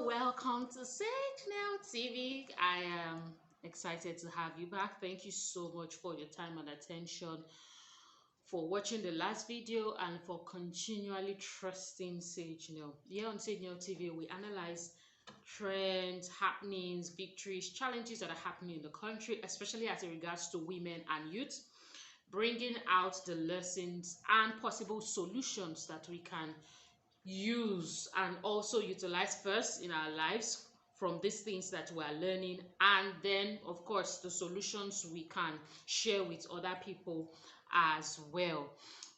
Welcome to Sage Now TV. I am excited to have you back. Thank you so much for your time and attention, for watching the last video, and for continually trusting Sage Now. Here on Sage Now TV, we analyze trends, happenings, victories, challenges that are happening in the country, especially as it regards to women and youth, bringing out the lessons and possible solutions that we can use and also utilize first in our lives from these things that we are learning, and then of course the solutions we can share with other people as well.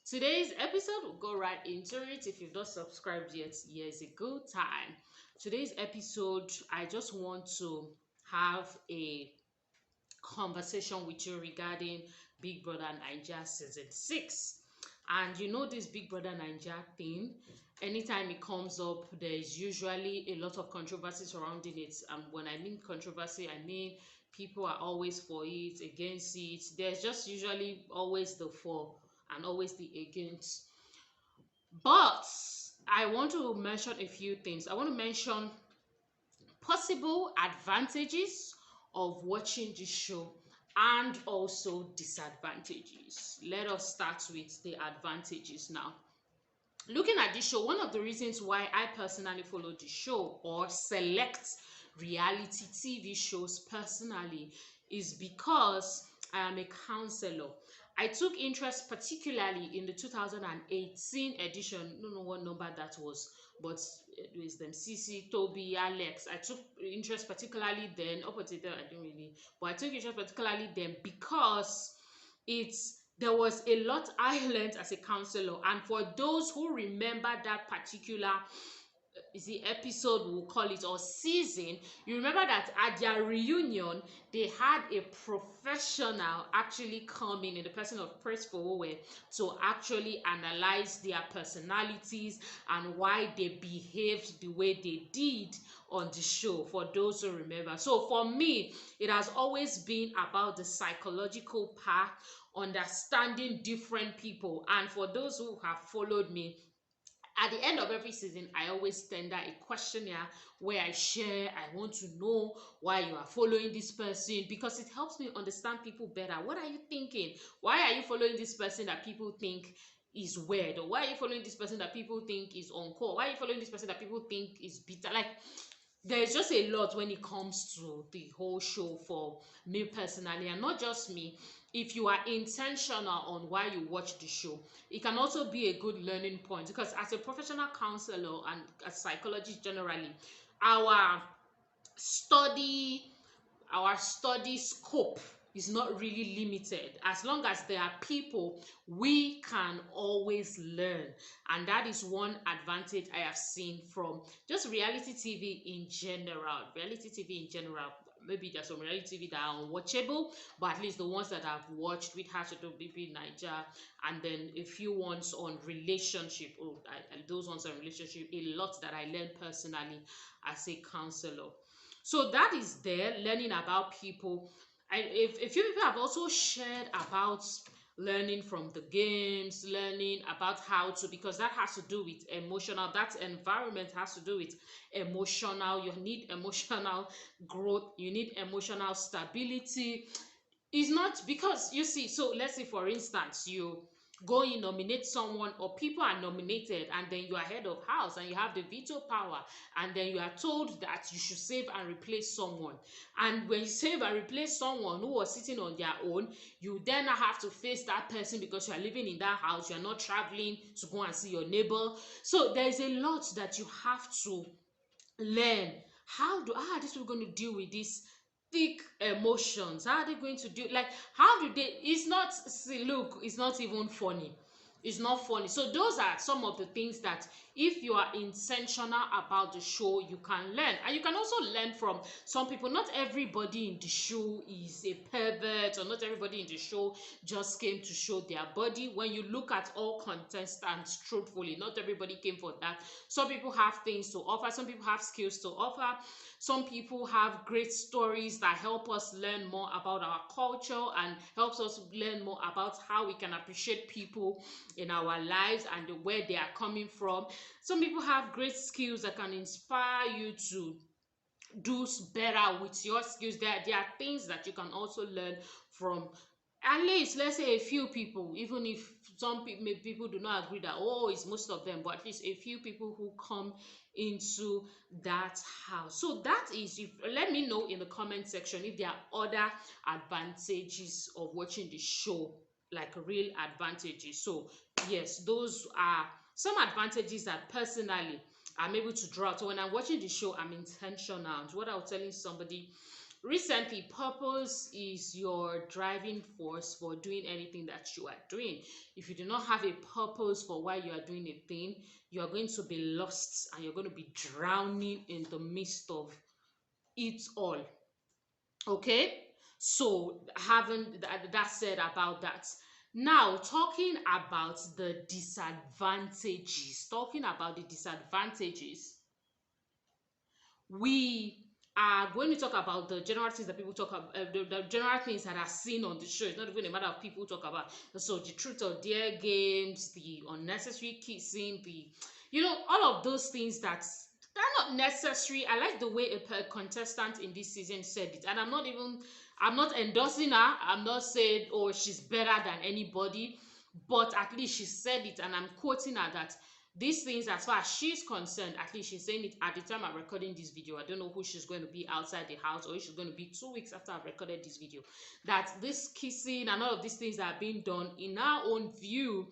Today's episode, will go right into it. If you've not subscribed yet, here's a good time. Today's episode, I just want to have a conversation with you regarding Big Brother Naija season 6. And you know, this Big Brother Naija thing, anytime it comes up, there is usually a lot of controversy surrounding it. And when I mean controversy, I mean people are always for it, against it. There's just usually always the for and always the against. But I want to mention a few things. I want to mention possible advantages of watching this show and also disadvantages. Let us start with the advantages now. Looking at this show, one of the reasons why I personally follow the show or select reality TV shows personally is because I am a counselor. I took interest particularly in the 2018 edition. I don't know what number that was, but it was them CC, Toby, Alex. I took interest particularly then. Up until then, I didn't really, but I took interest particularly then because there was a lot I learned as a counselor. And for those who remember that particular is the episode, we'll call it, or season, you remember that at their reunion they had a professional actually come in the person of Press Fowowe to actually analyze their personalities and why they behaved the way they did on the show, for those who remember. So for me, it has always been about the psychological part, understanding different people. And for those who have followed me, at the end of every season, I always tender a questionnaire where I share, I want to know why you are following this person, because it helps me understand people better. What are you thinking? Why are you following this person that people think is weird? Or why are you following this person that people think is on call? Why are you following this person that people think is bitter? Like, there's just a lot when it comes to the whole show for me personally, and not just me. If you are intentional on why you watch the show, it can also be a good learning point, because as a professional counselor and a psychologist generally, our study our study scope is not really limited. As long as there are people, we can always learn. And that is one advantage I have seen from just reality TV in general. Reality TV in general. Maybe there's some reality TV that are unwatchable, but at least the ones that I've watched, with has to do BB Naija, and then a few ones on relationship. Those ones on relationship, a lot that I learned personally as a counselor. So that is there, learning about people. A few people have also shared about learning from the games, learning about how to, because that has to do with emotional, that environment has to do with emotional. You need emotional growth, you need emotional stability. It's not because, you see, so let's say for instance, you go in, nominate someone, or people are nominated, and then you are head of house and you have the veto power, and then you are told that you should save and replace someone. And when you save and replace someone who was sitting on their own, you then have to face that person because you are living in that house, you are not traveling to go and see your neighbor. So there is a lot that you have to learn. How are these people going to deal with this thick emotions? How are they going to do, like, how do they, it's not, see, look, it's not even funny. It's not funny. So those are some of the things that, if you are intentional about the show, you can learn. And you can also learn from some people. Not everybody in the show is a pervert, or not everybody in the show just came to show their body. When you look at all contestants truthfully, not everybody came for that. Some people have things to offer, some people have skills to offer, some people have great stories that help us learn more about our culture and helps us learn more about how we can appreciate people in our lives and where they are coming from. Some people have great skills that can inspire you to do better with your skills. There are things that you can also learn from at least, let's say, a few people, even if some people do not agree that, oh, it's most of them, but at least a few people who come into that house. So that is, if let me know in the comment section if there are other advantages of watching the show, like real advantages. So yes, those are some advantages that personally I'm able to draw out. So when I'm watching the show, I'm intentional. And what I was telling somebody recently, purpose is your driving force for doing anything that you are doing. If you do not have a purpose for why you are doing a thing, you are going to be lost and you're going to be drowning in the midst of it all. Okay, so having that said about that, now talking about the disadvantages, we are going to talk about the general things that people talk about, the general things that are seen on the show. It's not even a matter of people talk about. So the truth or dare games, the unnecessary kissing, the all of those things that are not necessary. I like the way a contestant in this season said it, and I'm not endorsing her. I'm not saying, oh, she's better than anybody, but at least she said it, and I'm quoting her that these things, as far as she's concerned, at least she's saying it at the time I'm recording this video. I don't know who she's going to be outside the house, or if she's going to be 2 weeks after I've recorded this video. That this kissing and all of these things that are being done, in our own view,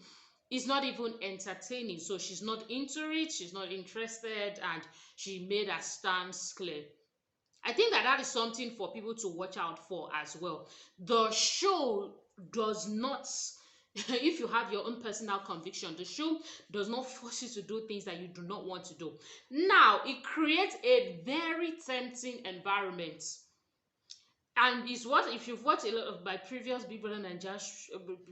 is not even entertaining. So she's not into it, she's not interested, and she made her stance clear. I think that is something for people to watch out for as well. The show does not, if you have your own personal conviction, the show does not force you to do things that you do not want to do. Now, it creates a very tempting environment. And it's what, if you've watched a lot of my previous Big Brother Naija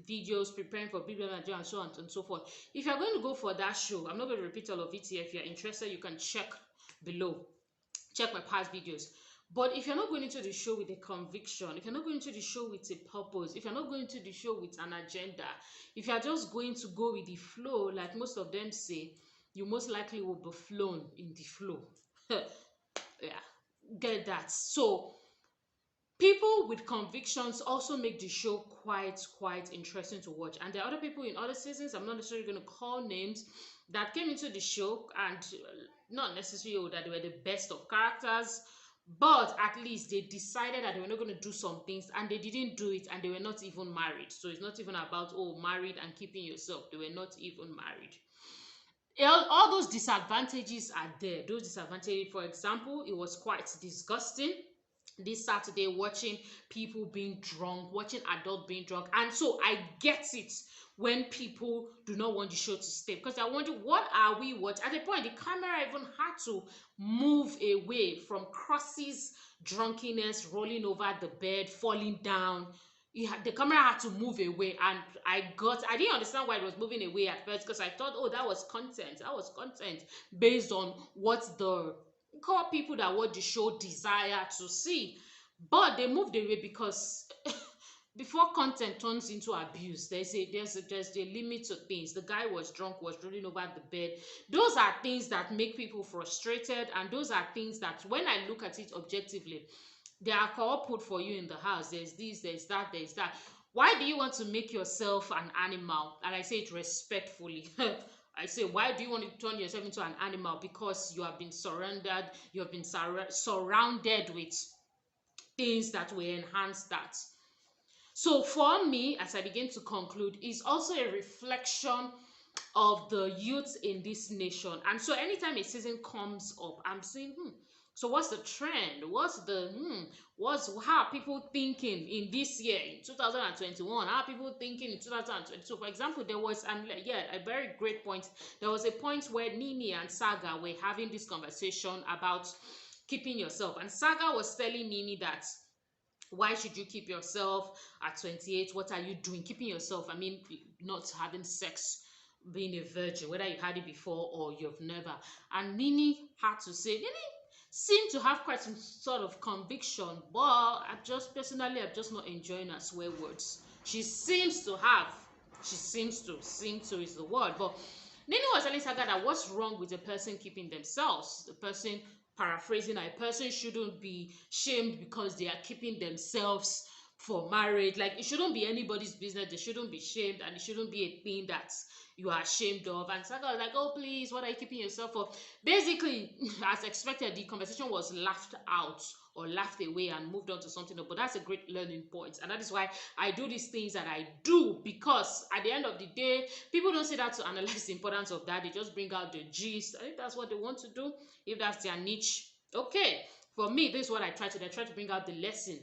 videos preparing for Big Brother Naija and so on and so forth, if you're going to go for that show, I'm not going to repeat all of it here. If you're interested, you can check below, check my past videos. But if you're not going into the show with a conviction, if you're not going into the show with a purpose, if you're not going to the show with an agenda, if you're just going to go with the flow, like most of them say, you most likely will be flown in the flow. Yeah, get that. So people with convictions also make the show quite interesting to watch. And there are other people in other seasons, I'm not necessarily going to call names, that came into the show and not necessarily that they were the best of characters, but at least they decided that they were not going to do some things, and they didn't do it, and they were not even married. So it's not even about, oh, married and keeping yourself. They were not even married. All those disadvantages are there. Those disadvantages, for example, it was quite disgusting this Saturday watching people being drunk, watching adults being drunk. And so I get it when people do not want the show to stay, because I wonder, what are we watching? At the point, the camera even had to move away from Cross's drunkenness, rolling over the bed, falling down. The camera had to move away, and I didn't understand why it was moving away at first, because I thought, oh, that was content based on what the core people that watch the show desire to see. But they moved away because before content turns into abuse, there's a limit to things. The guy was drunk, was rolling over the bed. Those are things that make people frustrated, and those are things that, when I look at it objectively, they are all put for you in the house. There's this, there's that, there's that. Why do you want to make yourself an animal? And I say it respectfully. I say, why do you want to turn yourself into an animal? Because you have been surrounded with things that will enhance that. So for me, as I begin to conclude, it's also a reflection of the youth in this nation. And so anytime a season comes up, I'm saying, so what's the trend? How are people thinking in this year, in 2021? How are people thinking in 2022? For example, there was a very great point. There was a point where Nini and Saga were having this conversation about keeping yourself. And Saga was telling Nini that, why should you keep yourself at 28? What are you doing? Keeping yourself, I mean, not having sex, being a virgin, whether you had it before or you've never. And Nini had to say, Nini seemed to have quite some sort of conviction, but I'm just not enjoying her swear words. She seems to have She seem to is the word. But Nini was telling Saga that what's wrong with a person keeping themselves? The person, paraphrasing, a person shouldn't be shamed because they are keeping themselves for marriage. Like, it shouldn't be anybody's business. They shouldn't be shamed, and it shouldn't be a thing that you are ashamed of. And Saga was like, oh please, what are you keeping yourself for? Basically, as expected, the conversation was laughed out or laughed away and moved on to something else. But that's a great learning point, and that is why I do these things that I do, because at the end of the day, people don't say that to analyze the importance of that. They just bring out the gist. I think that's what they want to do. If that's their niche, okay. For me, this is what I try to do. I try to bring out the lesson.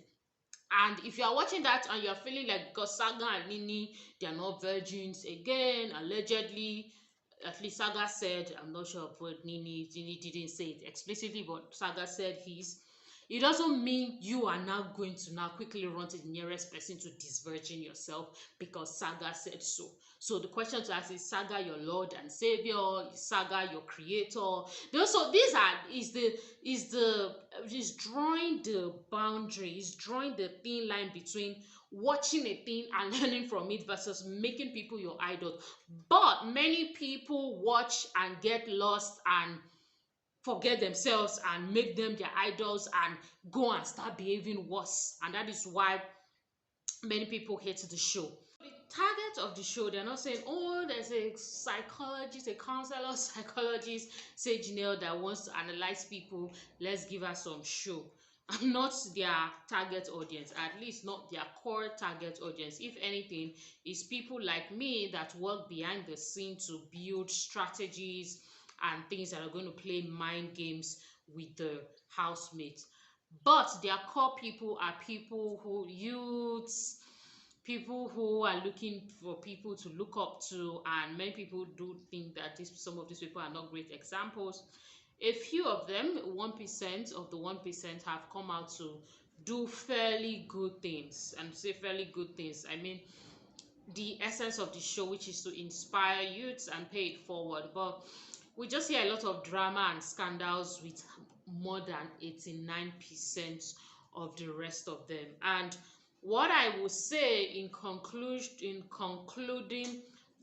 And if you are watching that and you're feeling like because Saga and Nini, they are not virgins again, allegedly, at least Saga said, I'm not sure but Nini didn't say it explicitly, but Saga said his. It doesn't mean you are now going to now quickly run to the nearest person to disvirgin yourself because Saga said so. So the question to ask is, Saga your Lord and Savior? Is Saga your creator? So these are is drawing the boundary, is drawing the thin line between watching a thing and learning from it versus making people your idol. But many people watch and get lost and forget themselves and make them their idols and go and start behaving worse, and that is why many people hate the show. The target of the show, they're not saying, oh, there's a psychologist, a counselor psychologist, say Janelle, that wants to analyze people, let's give her some show. I'm not their target audience, at least not their core target audience. If anything, it's people like me that work behind the scene to build strategies and things that are going to play mind games with the housemates. But their core people are people who, youths, people who are looking for people to look up to, and many people do think that some of these people are not great examples. A few of them, 1% of the 1%, have come out to do fairly good things. And say fairly good things, I mean the essence of the show, which is to inspire youths and pay it forward. But we just hear a lot of drama and scandals with more than 89% of the rest of them. And what I will say in concluding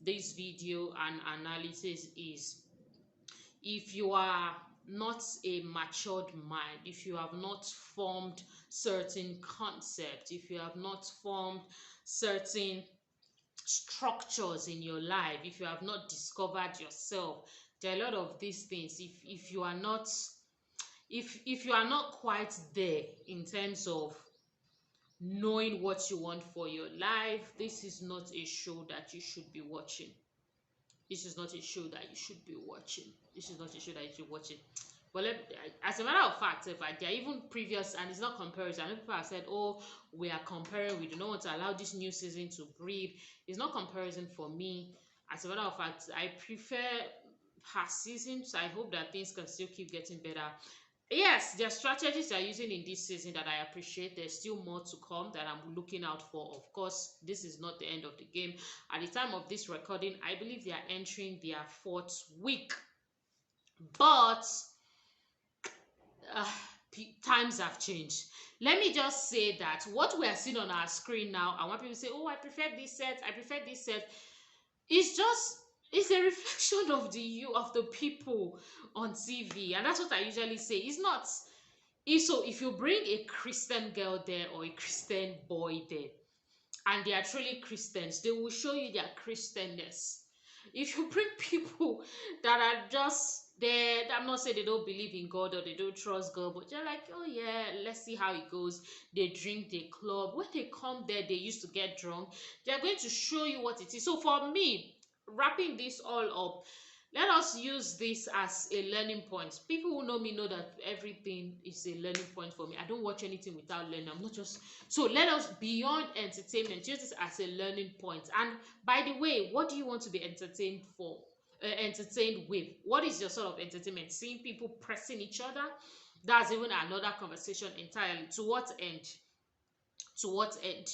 this video and analysis is, if you are not a matured mind, if you have not formed certain concepts, if you have not formed certain structures in your life, if you have not discovered yourself, there are a lot of these things. If you are not, if you are not quite there in terms of knowing what you want for your life, this is not a show that you should be watching. This is not a show that you should be watching. This is not a show that you should watch it. But as a matter of fact, if there are even previous, and it's not comparison. I know people have said, oh, we are comparing, we do not want to allow this new season to breathe. It's not comparison for me. As a matter of fact, I prefer past seasons. I hope that things can still keep getting better. Yes, there are strategies they're using in this season that I appreciate. There's still more to come that I'm looking out for. Of course, this is not the end of the game. At the time of this recording, I believe they are entering their 4th week. But times have changed. Let me just say that what we are seeing on our screen now, and when people say, oh, I prefer this set, I prefer this set, it's a reflection of the people on TV. And that's what I usually say. It's not. So if you bring a Christian girl there or a Christian boy there, and they are truly Christians, they will show you their Christianness. If you bring people that are just there, I'm not saying they don't believe in God or they don't trust God, but they're like, oh yeah, let's see how it goes. They drink, they club. When they come there, they used to get drunk. They're going to show you what it is. So for me, wrapping this all up, let us use this as a learning point. People who know me know that everything is a learning point for me. I don't watch anything without learning. I'm not just... So let us, beyond entertainment, use this as a learning point. And by the way, what do you want to be entertained for? Entertained with? What is your sort of entertainment? Seeing people pressing each other? That's even another conversation entirely. To what end? To what end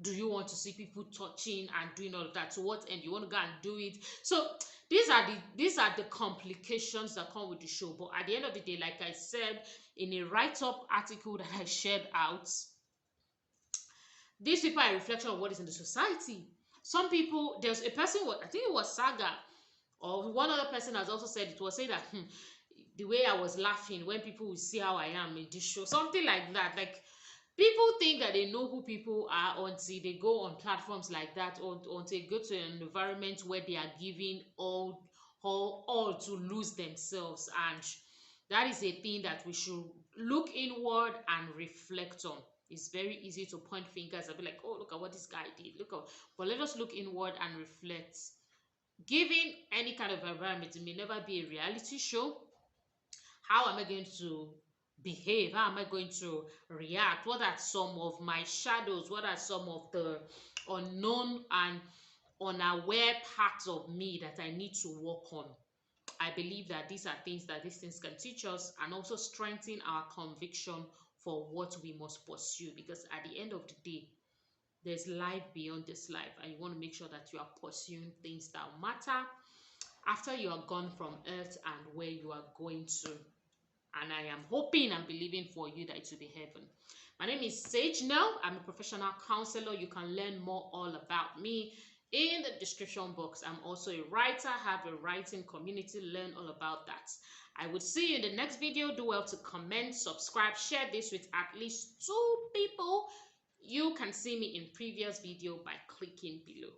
do you want to see people touching and doing all of that? To what end? You want to go and do it? So these are the complications that come with the show. But at the end of the day, like I said in a write-up article that I shared out, these people are a reflection of what is in the society. Some people, there's a person, I think it was Saga, or one other person has also said, it was saying that the way I was laughing when people will see how I am in this show, something like that. Like, people think that they know who people are until they go on platforms like that, or until they go to an environment where they are giving all to lose themselves. And that is a thing that we should look inward and reflect on. It's very easy to point fingers and be like, oh, look at what this guy did, look at. But let us look inward and reflect. Given any kind of environment, it may never be a reality show. How am I going to behave? How am I going to react? What are some of my shadows? What are some of the unknown and unaware parts of me that I need to work on? I believe that these are things that these things can teach us and also strengthen our conviction for what we must pursue. Because at the end of the day, there's life beyond this life, and you want to make sure that you are pursuing things that matter after you are gone from earth and where you are going to. And I am hoping and believing for you that it will be heaven. My name is Sage Now. I'm a professional counselor. You can learn more all about me in the description box. I'm also a writer, have a writing community. Learn all about that. I will see you in the next video. Do well to comment, subscribe, share this with at least 2 people. You can see me in previous video by clicking below.